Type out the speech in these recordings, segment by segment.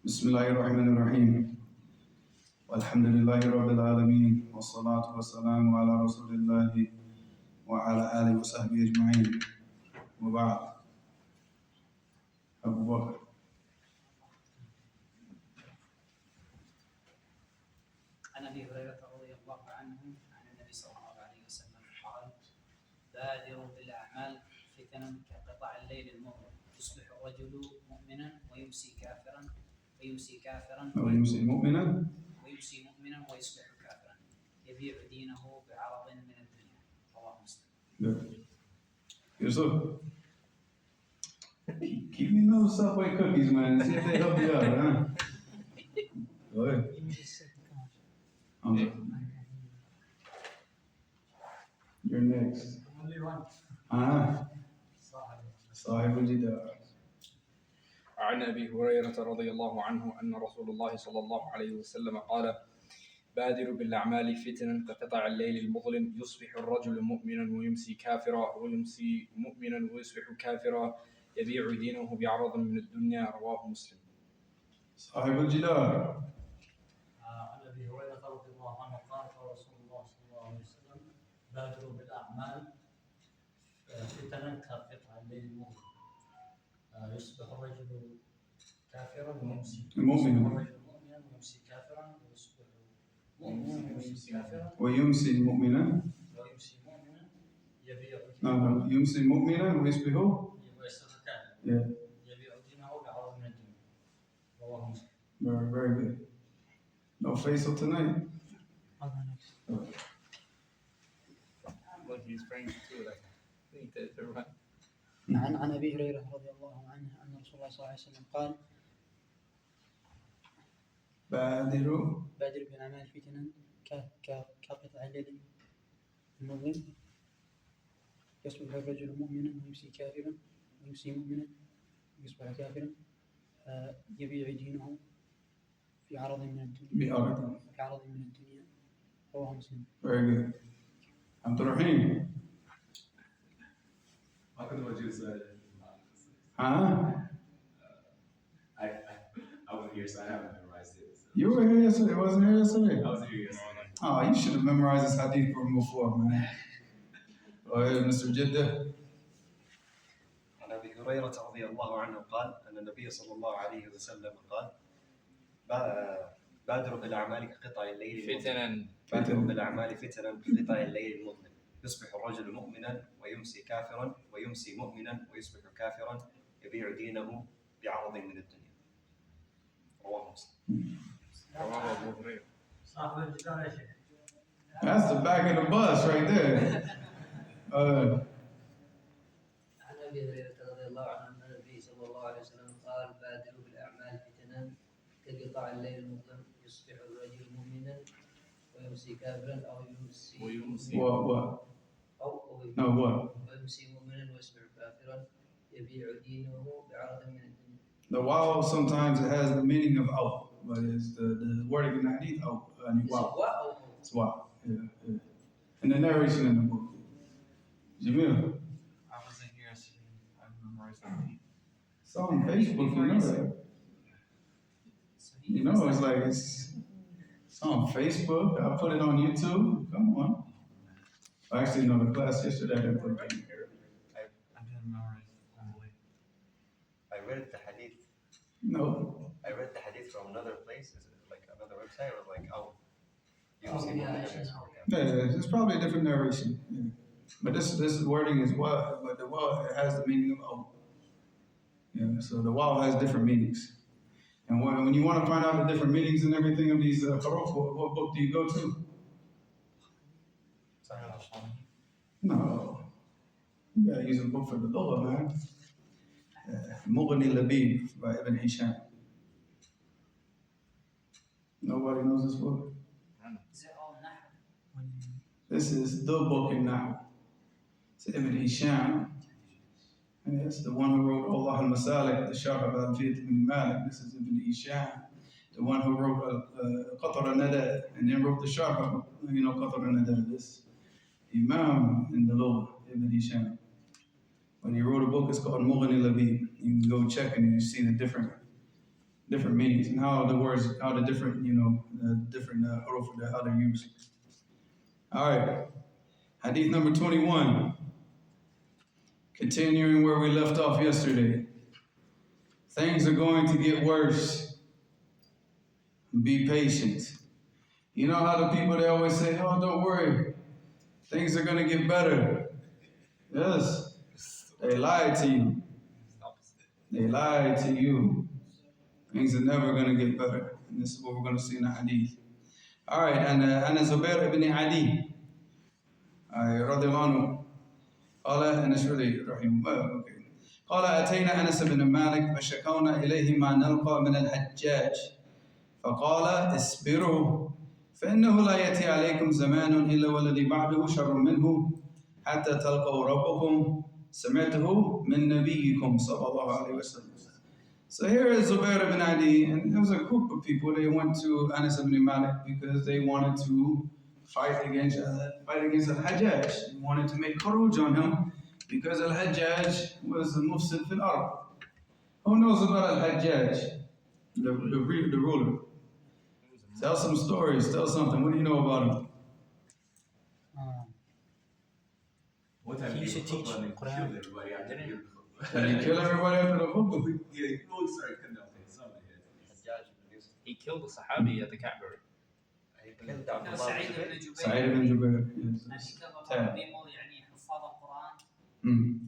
بسم الله الرحمن الرحيم والحمد لله رب العالمين والصلاة والسلام على رسول الله وعلى آله وصحبه أجمعين وبعد. أبو بكر. عن ابي هريره رضي الله عنه عن النبي صلى الله عليه وسلم قال: بادروا بالاعمال فتنا كقطع الليل المظلم يصبح الرجل مؤمنا ويمسي كافرا ويمسي مؤمنا ويصبح كافرا يبيع دينه بعرض من الدنيا. رواه مسلم. Yusuf, keep me those Subway cookies, man. See if they help you out, huh? Go ahead. You're next. Only one. صاحب الجدار. عن أبي هريرة رضي الله عنه أن رسول الله صلى الله عليه وسلم قال: بادروا بالأعمال فتنا كقطع الليل المظلم يصبح الرجل مؤمنا ويمسي كافرا ويمسي مؤمنا ويصبح كافرا يبيع دينه بعرض من الدنيا. رواه مسلم. صاحب الجدار. عن ابي هريره رضي الله عنه قال قال رسول الله صلى الله عليه وسلم: بادروا بالاعمال فتنا كقطع الليل المظلم يصبح الرجل كافرا ويمسي مؤمنا ويمسي كافرا ويصبح مؤمنا ويمسي كافرا ويمسي مؤمنا يبيع يمسي مؤمنا ويصبح كافرا يبيع دينه بعرض من الدنيا. رواه مسلم. Very good. No facial tonight. Look, he's praying too. I think that everyone. عن ابي هريره رضي الله عنه ان رسول الله صلى الله عليه وسلم قال: بادروا بالاعمال فتنا كقطع الليل المظلم يصبح الرجل مؤمنا ويمسي كافرا ويمسي مؤمنا ويصبح كافرا يبيع دينه في عرض من الدنيا. رواه مسلم. Very good. عبد الرحيم. I could what you said. Huh? I wasn't here, so I haven't memorized it. So. You were here yesterday. Wasn't here yesterday? I was here yesterday. Oh, you should have memorized this hadith from before, man. Go ahead, Mr. Jeddah. عن ابي هريره رضي الله عنه قال ان النبي صلى الله عليه وسلم قال: بادروا بالاعمال كقطع الليل بادروا بالاعمال فتنا كقطع الليل المظلم يصبح الرجل مؤمنا ويمسي كافرا ويمسي مؤمنا ويصبح كافرا يبيع دينه بعرض من الدنيا. رواه مسلم. رواه أبو هريرة. صاحب الجدار يا شيخ. That's the back of the bus right there. عن ابي هريره رضي الله عنه ان النبي صلى الله عليه وسلم قال: بادروا بالاعمال فتنا كقطع الليل المظلم يصبح الرجل مؤمنا ويمسي كافرا او يمسي ويمسي مؤمنا ويصبح كافرا يبيع دينه بعرض من الدنيا. The wow sometimes it has the meaning of out, but it's the wording in the hadith out. Wow. It's wow. Yeah. And the narration in the book. Jamil. I wasn't here yesterday. I memorized it. It's on Facebook, you know that. You know, it's like it's on Facebook. I put it on YouTube. Come on. I actually know the class yesterday. I didn't put it in here. I didn't memorize it fully. I read the hadith. No. I read the hadith from another place. Is it like another website or like Yeah, it's probably a different narration. Yeah. But this wording is what, but the wow it has the meaning of out. Yeah, so the wow has different meanings. And when you want to find out the different meanings and everything of these huruf, what book do you go to? No. You gotta use a book for the Lugha, man. Mughni Labib by Ibn Hisham. Nobody knows this book? Is it all nahr? This is the book in Nahu. It's Ibn Hisham. And it's the one who wrote Allah al-Masalik, the Sharh of Al-Fiyat ibn Malik. This is Ibn Hisham. The one who wrote Qatar al-Nada and then wrote the Sharh of, Qatar al-Nada. This Imam in the Lugha, Ibn Hisham. When he wrote a book, it's called Mughni Labib. You can go check and you see the different different meanings, and how the words, how the different, different huruf, how they're used. All right, Hadith number 21. Continuing where we left off yesterday. Things are going to get worse. Be patient. You know how the people, they always say, oh, don't worry. Things are going to get better. Yes. They lied to you. They lied to you. Things are never going to get better. And this is what we're going to see in the Hadith. All right, and Zubair ibn Adi. رضي الله عنه. قال أنس رحمه الله. قال أتينا أنس بن مالك فشكونا إليه ما نلقى من الحجاج فقال اصبروا فإنه لا يأتي عليكم زمان إلا والذي بعده شر منه حتى تلقوا ربكم سمعته من نبيكم صلى الله عليه وسلم. So here is Zubair ibn Adi, and there was a group of people. They went to Anas ibn Malik because they wanted to fight against Al-Hajjaj. They wanted to make khuruj on him because Al-Hajjaj was the mufsid fil ard. Who knows about Al-Hajjaj, the ruler? Tell some stories, tell something. What do you know about him? He used to teach Quran. Did he kill everybody after the khutbah? Yeah, he always started cutting off his son. He killed the Sahabi at the Kaaba. سعيد بن جبير. Sa'id ibn Jubair, yes. يعني حفاظ القرآن.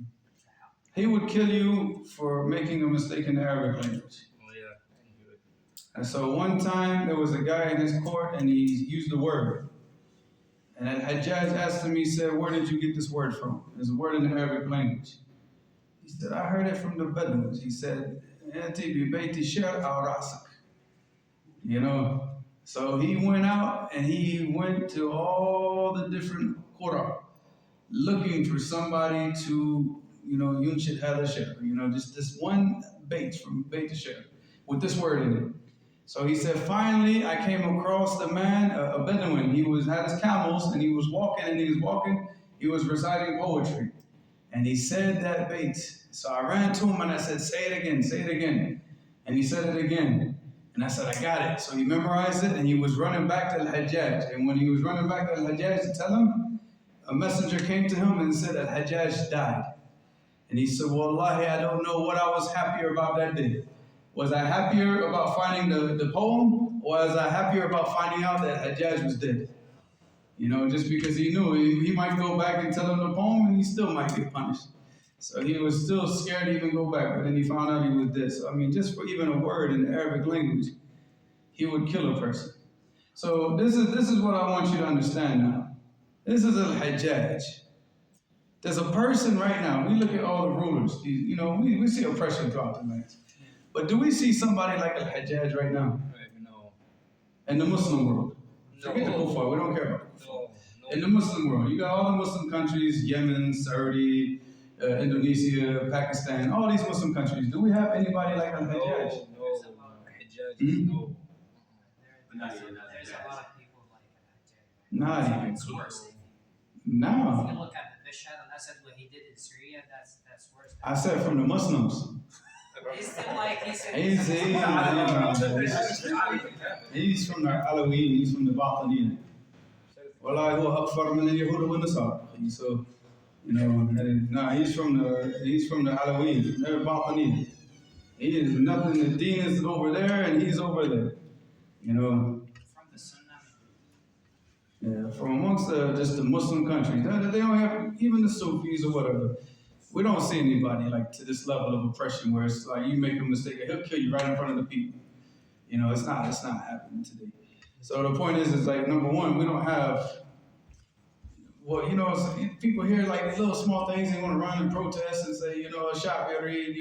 He would kill you for making a mistake in the Arabic language. Oh, yeah. And so one time there was a guy in his court and he used the word. And Al-Hajjaj asked him, he said, where did you get this word from? There's a word in the Arabic language. He said, I heard it from the Bedouins. He said, you know, so he went out and he went to all the different qura looking for somebody to, yunshid hada shir, just this one bait from bait to shir with this word in it. So he said, finally, I came across the man, a Bedouin. He had his camels and he was walking, he was reciting poetry. And he said that bait. So I ran to him and I said, say it again. And he said it again. And I said, I got it. So he memorized it and he was running back to Al-Hajjaj. And when he was running back to Al-Hajjaj to tell him, a messenger came to him and said, Al-Hajjaj died. And he said, Wallahi, I don't know what I was happier about that day. Was I happier about finding the poem, or was I happier about finding out that Hajjaj was dead? Just because he knew he might go back and tell him the poem and he still might get punished. So he was still scared to even go back, but then he found out he was dead. So just for even a word in the Arabic language, he would kill a person. So this is what I want you to understand now. This is Al-Hajjaj. There's a person right now, we look at all the rulers, we see oppression throughout the land. But do we see somebody like Al-Hajjaj right now? No. In the Muslim world? No. Forget the Kuffar, we don't care about the Kuffar. No. In the Muslim world, you got all the Muslim countries, Yemen, Saudi, Indonesia, Pakistan, all these Muslim countries. Do we have anybody like Al-Hajjaj? No. Hajjaj, no. There's a lot of people like Al-Hajjaj. Not even. It's worse. No. If you look at Bashar al-Assad, what he did in Syria, that's worse. I said from the Muslims. He's still like, he's from the Alaween, he's from the Bataniyin. Wallahi huwa akfar min al-Yahud wa Nasara. So, he's from the Alaween, they're Bataniyin. He is nothing, the deen is over there and he's over there. From the Sunnah. Yeah, from amongst just the Muslim countries. They don't have, even the Sufis or whatever. We don't see anybody like to this level of oppression where it's like you make a mistake and he'll kill you right in front of the people. It's not happening today. So the point is like, number one, we don't have, people hear like little small things, they want to run and protest and say, Sha'iri,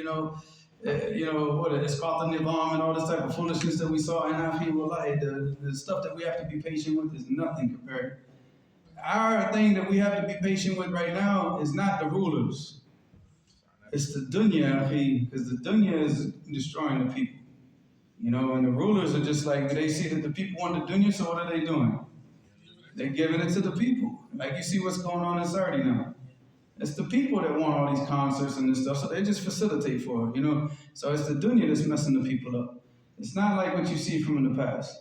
it's called the Nizam and all this type of foolishness that we saw in Afi. Wallahi, the stuff that we have to be patient with is nothing compared. Our thing that we have to be patient with right now is not the rulers. It's the dunya, because the dunya is destroying the people. And the rulers are just like, they see that the people want the dunya, so what are they doing? They're giving it to the people. Like you see what's going on in Saudi now. It's the people that want all these concerts and this stuff, so they just facilitate for it, So it's the dunya that's messing the people up. It's not like what you see from in the past.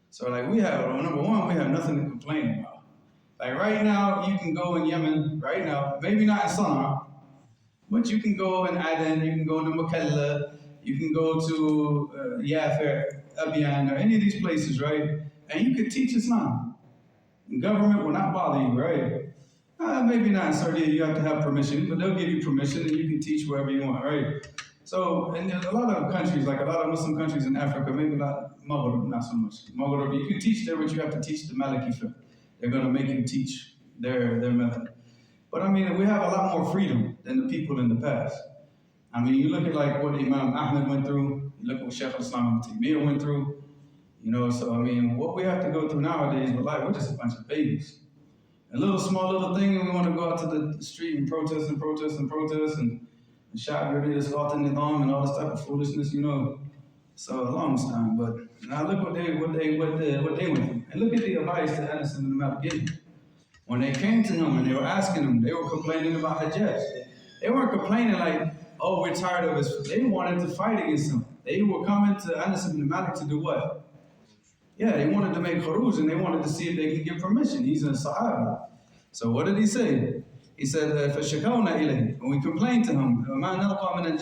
So like we have, well, number one, we have nothing to complain about. Like right now, you can go in Yemen, right now, maybe not in Sana'a, but you can go in Aden, you can go to Mukalla, you can go to Yafir, Abiyan, or any of these places, right? And you can teach Islam. The government will not bother you, right? Maybe not in Sardinia, you have to have permission, but they'll give you permission and you can teach wherever you want, right? So, and there's a lot of countries, like a lot of Muslim countries in Africa, maybe not Maghreb, not so much. Maghreb, you can teach there, but you have to teach the Maliki fiqh. They're going to make you teach their method. But I mean, we have a lot more freedom than the people in the past. I mean, you look at like what Imam Ahmed went through, you look at what Shaykh al-Islam ibn Taymiyyah went through, you know, so I mean, what we have to go through nowadays with life, we're just a bunch of babies. A little small little thing, and we want to go out to the street and protest and shout your leaders, thought in Nidam and all this type of foolishness, you know. So a long time, but now look what they went through. And look at the advice that Anas ibn Malik gave. When they came to him and they were asking him, they were complaining about Hajjaj. They weren't complaining like, oh, we're tired of this. They wanted to fight against him. They were coming to Anas ibn Malik to do what? Yeah, they wanted to make khuruj and they wanted to see if they could get permission. He's a Sahabi. So what did he say? He said, فَشَكَوْنَا إِلَيْهِ. When we complained to him, مَا نَلْقَى مِنَ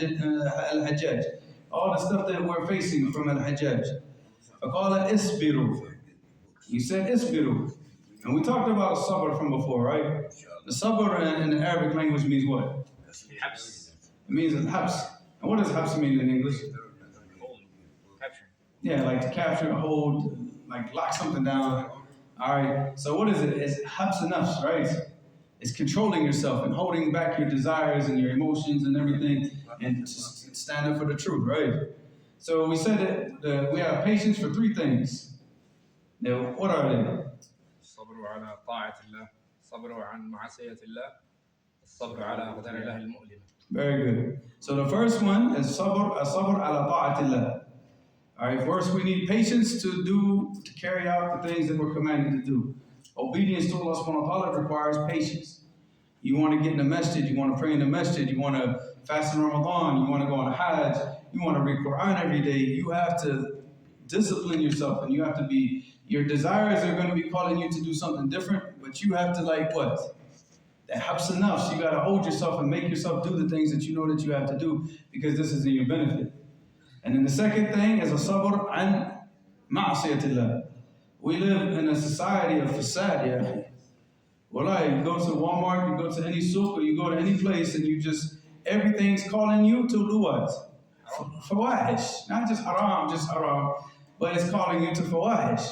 الْحَجَّاجِ, all the stuff that we're facing from Al-Hajjaj. فَقَالَ إِسْبِرُوا. He said, إِسْبِرُوا. And we talked about sabr from before, right? The sabr in the Arabic language means what? Habs. It means habs. And what does habs mean in English? Capture. Yeah, like to capture, hold, like lock something down. All right. So what is it? It's habs and nafs, right? It's controlling yourself and holding back your desires and your emotions and everything, and just stand up for the truth, right? So we said that we have patience for three things. Now, what are they? الصبر على طاعة الله، الصبر عن معصية الله، الصبر على أقدار الله المؤلمة. Very good. So the first one is sabr ala ta'atillah. All right, first we need patience to carry out the things that we're commanded to do. Obedience to Allah subhanahu wa ta'ala requires patience. You want to get in the masjid, you want to pray in the masjid, you want to fast in Ramadan, you want to go on a Hajj, you want to read Quran every day, you have to discipline yourself and you have to be, your desires are going to be calling you to do something different, but you have to like what? That habs and nafs. You got to hold yourself and make yourself do the things that you know that you have to do because this is in your benefit. And then the second thing is a sabr an ma'asiyatillah. We live in a society of fasad, yeah. Well, you go to Walmart, you go to any souk, or you go to any place and you just, everything's calling you to do what? Fawahish. Not just haram, but it's calling you to fawahish.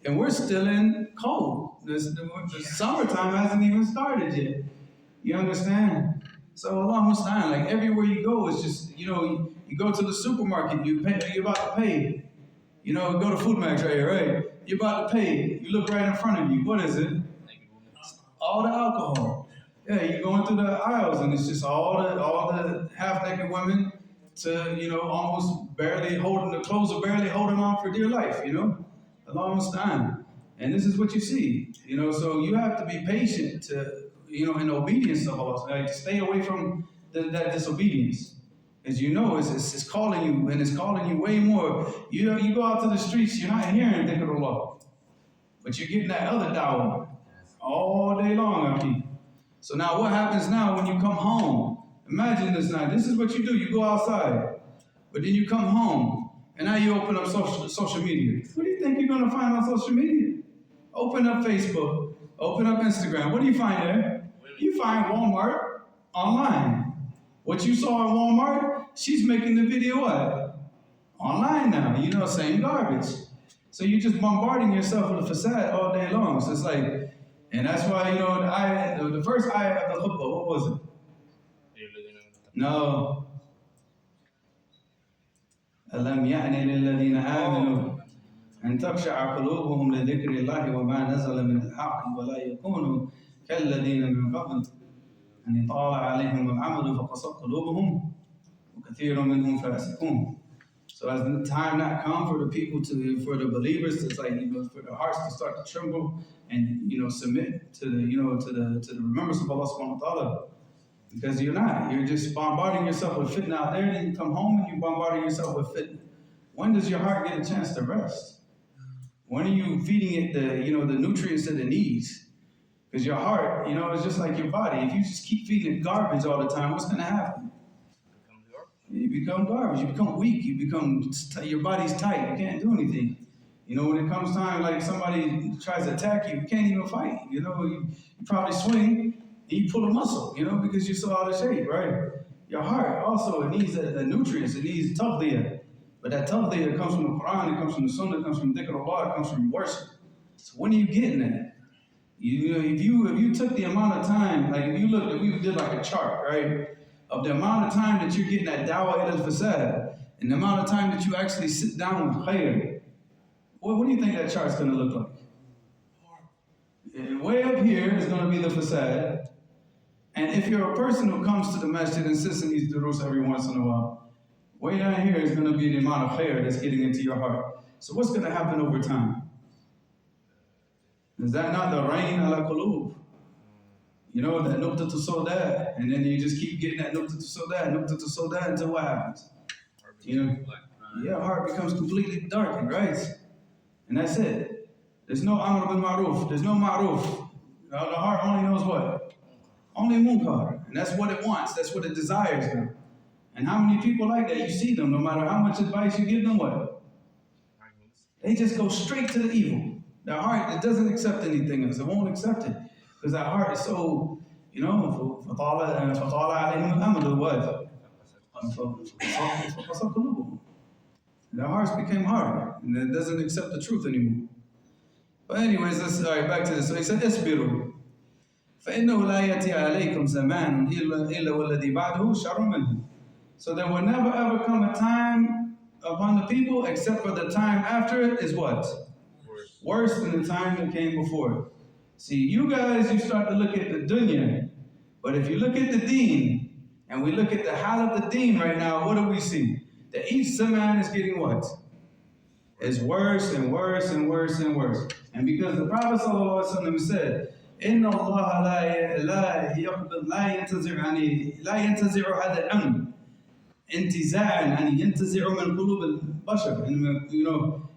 And we're still in cold. The summertime hasn't even started yet. You understand? So Allah musta'an, like everywhere you go, it's just, you know, you go to the supermarket, you're about to pay. You know, go to Food Max right here, right? You're about to pay. You look right in front of you. What is it? All the alcohol. Yeah, you're going through the aisles and it's just all the half-naked women to, you know, almost barely holding, the clothes are barely holding on for dear life, you know? Allah musta'an. And this is what you see, you know, so you have to be patient to, you know, in obedience to Allah, like, to stay away from that disobedience. As you know, it's calling you, and it's calling you way more. You know, you go out to the streets, you're not hearing dhikrullah, but you're getting that other dawah all day long, Akhi. So now what happens now when you come home? Imagine this now, this is what you do, you go outside, but then you come home, and now you open up social media. What do you think you're gonna find on social media? Open up Facebook, open up Instagram. What do you find there? You find Walmart online. What you saw in Walmart, she's making the video what? Online now, you know, same garbage. So you're just bombarding yourself with a facade all day long. So it's like, and that's why, you know, the first ayah of the khutbah, what was it? No. أَلَمْ يَعْنِ لِلَّذِينَ آمَنُوا أن تخشع قلوبهم لذكر الله وما نزل من الحق ولا يكونوا كالذين من قبل أن طال عليهم العمل فقست قلوبهم وكثير منهم فاسقون. So as the time not come for the people for the believers to, like, you know, for their hearts to start to tremble and, you know, submit to the, you know, to the remembrance of Allah subhanahu wa ta'ala. Because you're just bombarding yourself with fitna out there, then you come home and you're bombarding yourself with fitna. When does your heart get a chance to rest? When are you feeding it the nutrients that it needs? Because your heart, is just like your body. If you just keep feeding it garbage all the time, what's going to happen? You become garbage. You become weak. Your body's tight. You can't do anything. When it comes time, like somebody tries to attack you, you can't even fight. You probably swing and you pull a muscle, because you're so out of shape, right? Your heart also, it needs the nutrients. It needs taqdiyah. But that taqdiyah comes from the Quran, it comes from the Sunnah, it comes from dhikr Allah, it comes from worship. So when are you getting that? If you took the amount of time, like if we did like a chart, right? Of the amount of time that you're getting that dawah ila al-fasad, and the amount of time that you actually sit down with khair, what do you think that chart's going to look like? Way up here is going to be the fasad. And if you're a person who comes to the masjid and sits in these durus every once in a while, way down here is going to be the amount of khair that's getting into your heart. So what's going to happen over time? Is that not the rain ala qulub? That nukta to soda, and then you just keep getting that nukta to soda until what happens? Heart becomes completely darkened, right? And that's it. There's no amr bil ma'ruf. There's no ma'ruf. The heart only knows what? Only munkar. And that's what it wants. That's what it desires now. And how many people like that? You see them, no matter how much advice you give them, what? They just go straight to the evil. Their heart, it doesn't accept anything else. It won't accept it. Because that heart is so, فَطَالَ عَلَيْهِمُ الْأَمَدُ what? Their hearts became hard, and it doesn't accept the truth anymore. But anyways, back to this. So he said, اصبروا فإنه لا يأتي عليكم زمان إلا والذي بعده شر منه. So there will never ever come a time upon the people except for the time after it is what? Worse than the time that came before it. See, you guys, you start to look at the dunya, but if you look at the deen, and we look at the hal of the deen right now, what do we see? That each zaman is getting what? It's worse and worse and worse and worse. And because the Prophet ﷺ said, إِنَّ اللَّهَ لَا يَنْتَزِعُ هَذَا الْأَمْرِ انتزاعا يعني ينتزع من قلوب البشر.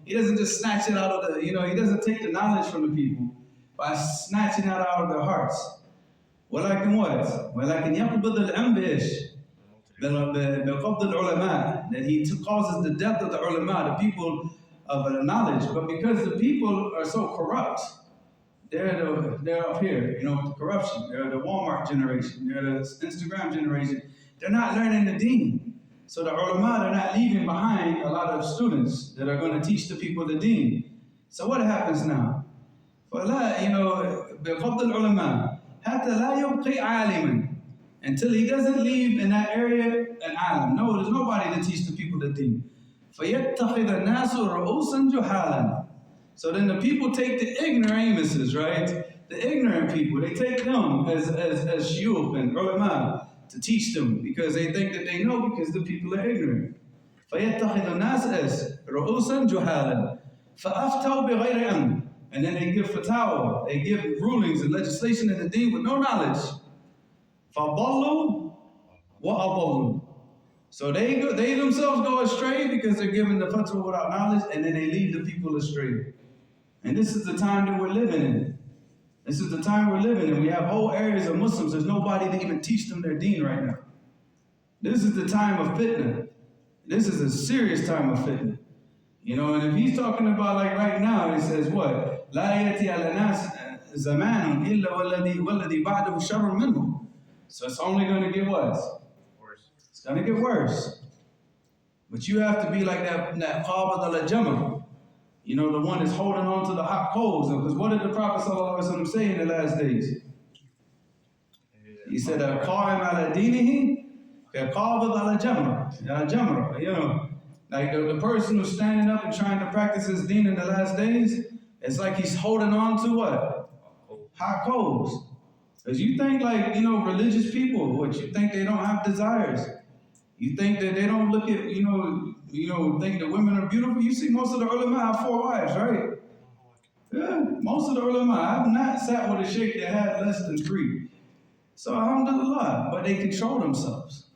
He doesn't just snatch it out of he doesn't take the knowledge from the people by snatching it out of their hearts. ولكن what? ولكن يقبض العلم بإيش؟ بقبض العلماء. That he causes the death of the ulama, the people of knowledge. But because the people are so corrupt, they're up here, with the corruption. They're the Walmart generation. They're the Instagram generation. They're not learning the deen. So the ulama, they're not leaving behind a lot of students that are going to teach the people the deen. So what happens now? بقبض العلماء حتى لا يبقي عالما, until he doesn't leave in that area an alim. No, there's nobody to teach the people the deen. فَيَتَّخِذَ النَّاسُ رُؤُوسًا جُهَالًا. So then the people take the ignoramuses, right? The ignorant people, they take them as shuyukh and ulama to teach them because they think that they know because the people are ignorant. فَيَتَّخِذُ النَّاسَ رُؤُوسًا جُهَالًا فَأَفْتَوْا بِغَيْرِ أَمْرٍ. And then they give fatwa, they give rulings and legislation in the deen with no knowledge. فَضَلُّوا وَأَضَلُّوا. So they themselves go astray because they're given the fatwa without knowledge, and then they lead the people astray. And this is the time that we're living in. This is the time we're living in. We have whole areas of Muslims. There's nobody to even teach them their deen right now. This is the time of fitna. This is a serious time of fitna. And if he's talking about like right now, he says what? لا يأتي على ناس زمان إلا والذي بعده شر منه. So it's only going to get what? Worse. It's going to get worse. But you have to be like that qabad al-jamr. The one that's holding on to the hot coals. Because what did the Prophet ﷺ say in the last days? He said, قائم على دينه كقابض على جمرة. Like the person who's standing up and trying to practice his deen in the last days, it's like he's holding on to what? Hot coals. Because you think like, religious people, you think they don't have desires. You think that they don't look at, think that women are beautiful. You see most of the ulama have 4 wives, right? Yeah, most of the ulama. I've not sat with a sheikh that had less than 3. So alhamdulillah, but they control themselves.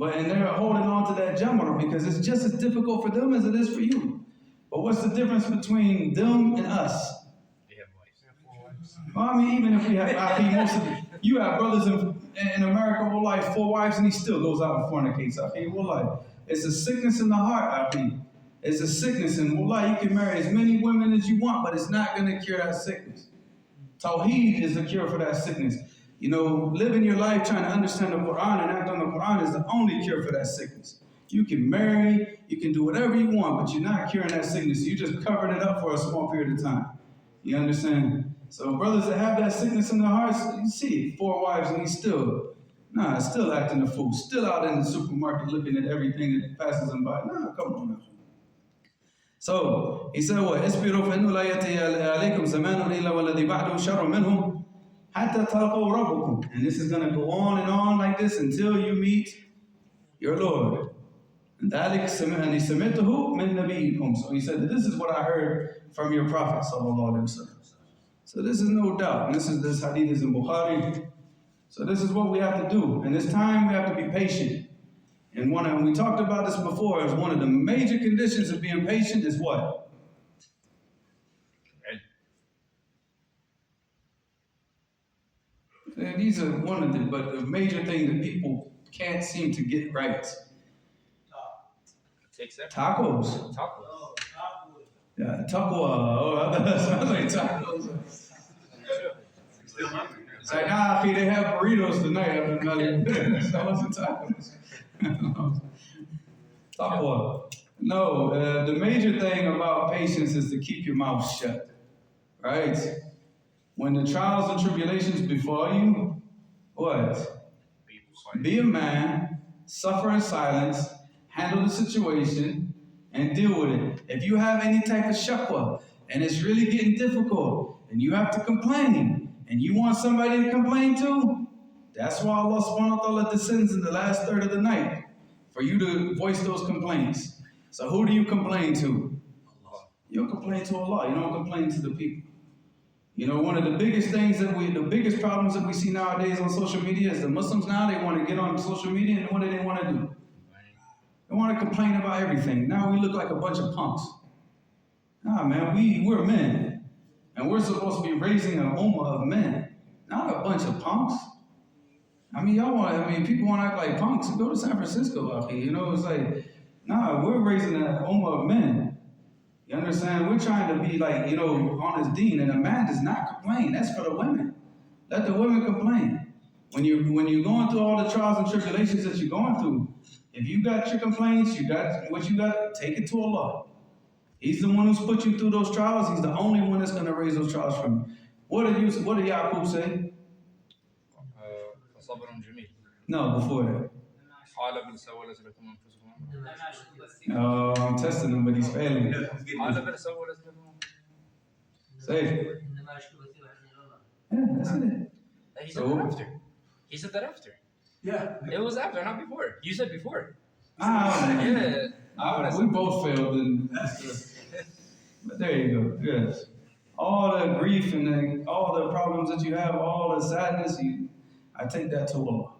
And they're holding on to that jamr because it's just as difficult for them as it is for you. But what's the difference between them and us? Well, I mean, even if we have, you have brothers in America who like 4 wives and he still goes out and fornicates. It's a sickness in the heart. It's a sickness, and wallah, you can marry as many women as you want, but it's not going to cure that sickness. Tawheed is the cure for that sickness. Living your life trying to understand the Quran and act on the Quran is the only cure for that sickness. You can marry, you can do whatever you want, but you're not curing that sickness. You just covered it up for a small period of time. You understand? So brothers that have that sickness in their hearts, you see 4 wives and he's still acting a fool, still out in the supermarket looking at everything that passes him by. Come on now. So he said, what? اصبروا فإنه لا يأتي عليكم زمان إلا والذي بعده شر منه حتى تلقوا ربكم. And this is going to go on and on like this until you meet your Lord. And ذلك سمعته من نبيكم. So he said that this is what I heard from your Prophet sallallahu alaihi wasallam. So this is no doubt. And this hadith is in Bukhari. So this is what we have to do. And this time we have to be patient. And we talked about this before, as one of the major conditions of being patient is what? And these are one of the major things that people can't seem to get right. Tacos. Yeah, taqwa. Oh, that sounds like tacos. It's like, they have burritos tonight. So what's the tacos? Taqwa. No, the major thing about patience is to keep your mouth shut. Right? When the trials and tribulations befall you, what? Be a man, suffer in silence, handle the situation, and deal with it. If you have any type of shakwa, and it's really getting difficult, and you have to complain, and you want somebody to complain to, that's why Allah subhanahu wa ta'ala descends in the last third of the night, for you to voice those complaints. So who do you complain to? Allah. You don't complain to Allah, you don't complain to the people. One of the biggest problems that we see nowadays on social media is the Muslims now, they want to get on social media, and what do they want to do? They want to complain about everything. Now we look like a bunch of punks. Nah, man, we're men. And we're supposed to be raising an ummah of men, not a bunch of punks. People want to act like punks. Go to San Francisco, it's like, we're raising an ummah of men. You understand? We're trying to be like, on his deen, and a man does not complain. That's for the women. Let the women complain. When you're going through all the trials and tribulations that you're going through, if you got your complaints, you got what you got, take it to Allah. He's the one who's put you through those trials. He's the only one that's going to raise those trials from you. What did Yaqub say? No, before that. Oh, I'm testing him, but he's failing. Say it. Yeah, that's it. He said that after. He said that after. Yeah. It was after, not before. You said before. Yeah. We both failed. But there you go. Yes. All the grief and all the problems that you have, all the sadness, I take that to Allah,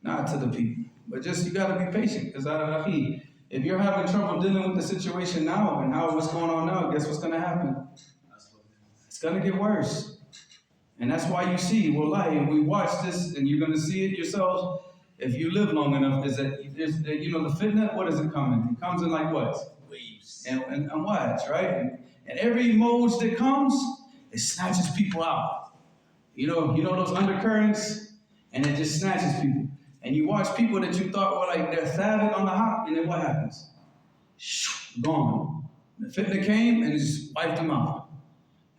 not to the people. But just you got to be patient, because if you're having trouble dealing with the situation now and what's going on now, guess what's going to happen? It's going to get worse. And that's why you see, wallahi, we watch this, and you're going to see it yourselves if you live long enough, is that, the fitna, what is it coming? It comes in like what? Waves. And watch, right? And every mode that comes, it snatches people out. You know those undercurrents? And it just snatches people. And you watch people that you thought were like, they're thabit on the hop, and then what happens? Gone. The fitna came and it just wiped them out.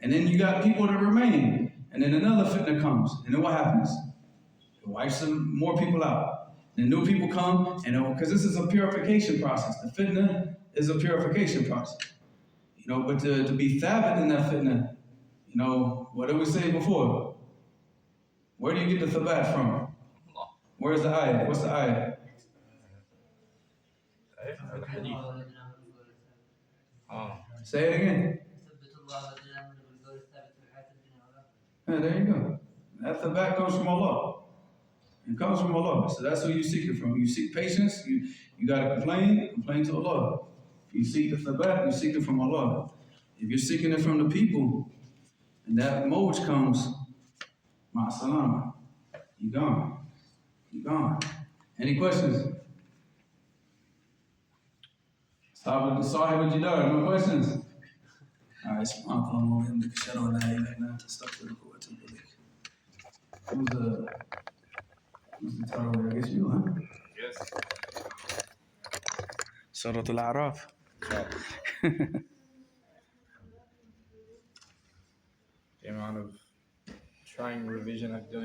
And then you got people that remain. And then another fitna comes. And then what happens? It wipes some more people out. And new people come, and because this is a purification process. The fitna is a purification process. But to be thabit in that fitna, what did we say before? Where do you get the thabat from? Where's the ayah? What's the ayah? Say it again. Yeah, there you go. That thabat comes from Allah. It comes from Allah. So that's who you seek it from. You seek patience, you gotta complain to Allah. If you seek the thabat, you seek it from Allah. If you're seeking it from the people, and that moj comes, ma'asalama, you gone. You gone. Any questions? Sahib al-Jidar, no questions? All right, subhanakallah wa bihamdika, ashhadu an la ilaha illa anta, astaghfiruka wa atubu ilayk. Who's the title? I guess you, huh? Yes. Surah Al-A'raf. The amount of trying revision I'm doing.